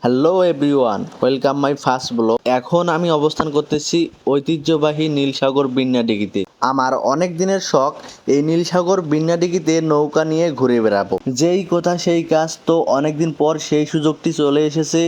Hello everyone, welcome my first blog. এখন আমি অবস্থান করতেছি ঐতিহ্যবাহী নীলসাগর বিন্যাডিগিতে। আমার অনেক দিনের শখ এই নীলসাগর বিন্যাডিগিতে নৌকা নিয়ে ঘুরে বেড়াবো। যেই কথা সেই কাজ, তো অনেকদিন পর সেই সুযোগটি চলে এসেছে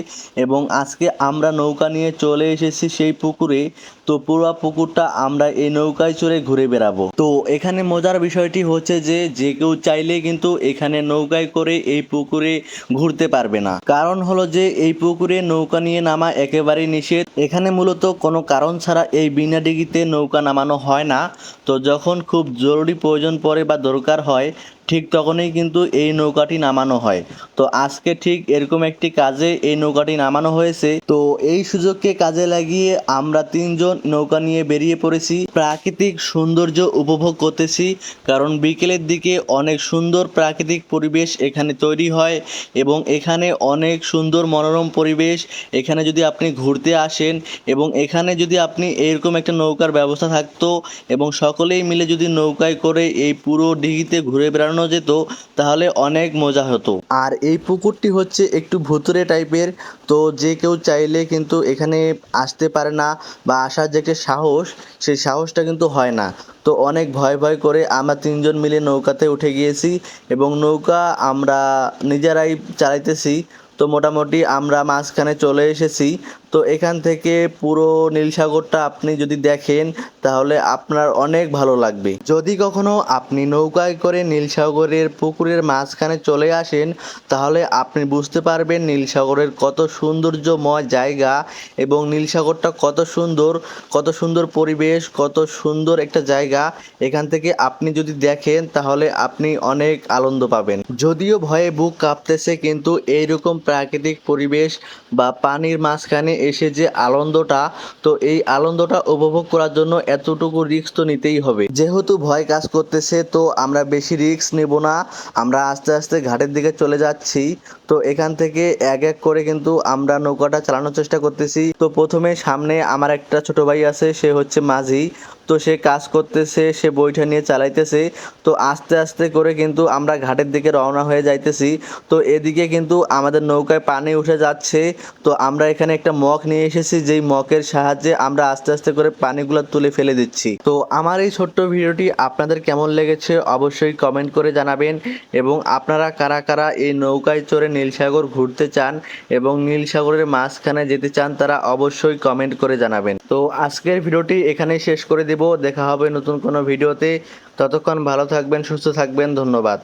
এবং আজকে আমরা নৌকা নিয়ে চলে এসেছি সেই পুকুরে। তো পুরো পুকুরটা আমরা এই নৌকায় চড়ে ঘুরে বেড়াবো। তো এখানে মজার বিষয়টি হচ্ছে যে কেউ চাইলে কিন্তু এখানে নৌকায় করে এই পুকুরে ঘুরতে পারবে না। কারণ হলো যে এই পুকুরে নৌকা নিয়ে নামা একেবারেই নিষেধ। এখানে মূলত কোনো কারণ ছাড়া এই বিনাডিগিতে নৌকা নামানো হয় না। তো যখন খুব জরুরি প্রয়োজন পড়ে বা দরকার হয়, ঠিক তখনই কিন্তু এই নৌকাটি নামানো হয়। তো আজকে ঠিক এরকম একটি কাজে এই নৌকাটি নামানো হয়েছে। তো এই সুযোগকে কাজে লাগিয়ে আমরা তিনজন নৌকা নিয়ে বেরিয়ে পড়েছি। প্রাকৃতিক সৌন্দর্য উপভোগ করতেছি, কারণ বিকেলের দিকে অনেক সুন্দর প্রাকৃতিক পরিবেশ এখানে তৈরি হয় এবং এখানে অনেক সুন্দর মনোরম পরিবেশ। এখানে যদি আপনি ঘুরতে আসেন এবং এখানে যদি আপনি এরকম একটা নৌকার ব্যবস্থা থাকতো এবং সকলেই মিলে যদি নৌকায় করে এই পুরো দিঘিতে ঘুরে বেড়ানো যেত, তাহলে অনেক মজা হতো। আর এই পুকুরটি হচ্ছে একটু ভুতুড়ে টাইপের। তো যে কেউ চাইলে কিন্তু এখানে আসতে পারে না, বা আসার যে একটা সাহস, সেই সাহসটা কিন্তু হয় না। তো অনেক ভয় ভয় করে আমরা তিনজন মিলে নৌকাতে উঠে গিয়েছি এবং নৌকা আমরা নিজেরাই চালাইতেছি। তো মোটামুটি আমরা মাঝখানে চলে এসেছি। তো এখান থেকে পুরো নীলসাগরটা আপনি যদি দেখেন তাহলে আপনার অনেক ভালো লাগবে। যদি কখনো আপনি নৌকায় করে নীলসাগরের পুকুরের মাঝখানে চলে আসেন, তাহলে আপনি বুঝতে পারবেন নীলসাগরের কত সৌন্দর্যময় জায়গা এবং নীলসাগরটা কত সুন্দর পরিবেশ, কত সুন্দর একটা জায়গা। এখান থেকে আপনি যদি দেখেন তাহলে আপনি অনেক আনন্দ পাবেন। যদিও ভয়ে বুক কাঁপতেছে, কিন্তু এইরকম প্রাকৃতিক পরিবেশ বা পানির মাঝখানে এসে যে আনন্দটা, তো এই আনন্দটা উপভোগ করার জন্য এতটুকু রিস্ক তো নিতেই হবে। যেহেতু ভয় কাজ করতেছে, তো আমরা বেশি রিস্ক নেব না। আমরা আস্তে আস্তে ঘাটের দিকে চলে যাচ্ছি। তো এখান থেকে এক এক করে কিন্তু আমরা নৌকাটা চালানোর চেষ্টা করতেছি। তো প্রথমে সামনে আমার একটা ছোট ভাই আছে, সে হচ্ছে মাঝি। তো সে কাজ করতেছে, সে বৈঠা নিয়ে চালাইতেছে। তো আস্তে আস্তে করে কিন্তু আমরা ঘাটের দিকে রওনা হয়ে যাইতেছি। তো এদিকে কিন্তু আমাদের নৌকায় পানি উঠে যাচ্ছে। তো আমরা এখানে একটা মগ নিয়ে এসেছি, যেই মগের সাহায্যে আমরা আস্তে আস্তে করে পানিগুলো তুলে ফেলে দিচ্ছি। তো আমার এই ছোট্ট ভিডিওটি আপনাদের কেমন লেগেছে অবশ্যই কমেন্ট করে জানাবেন, এবং আপনারা কারা কারা এই নৌকায় চড়ে নীলসাগর ঘুরতে চান এবং নীলসাগরের মাঝখানে যেতে চান, তারা অবশ্যই কমেন্ট করে জানাবেন। তো আজকের ভিডিওটি এখানেই শেষ করে দেব। দেখা হবে নতুন কোনো ভিডিওতে। ততক্ষণ ভালো থাকবেন, সুস্থ থাকবেন। ধন্যবাদ।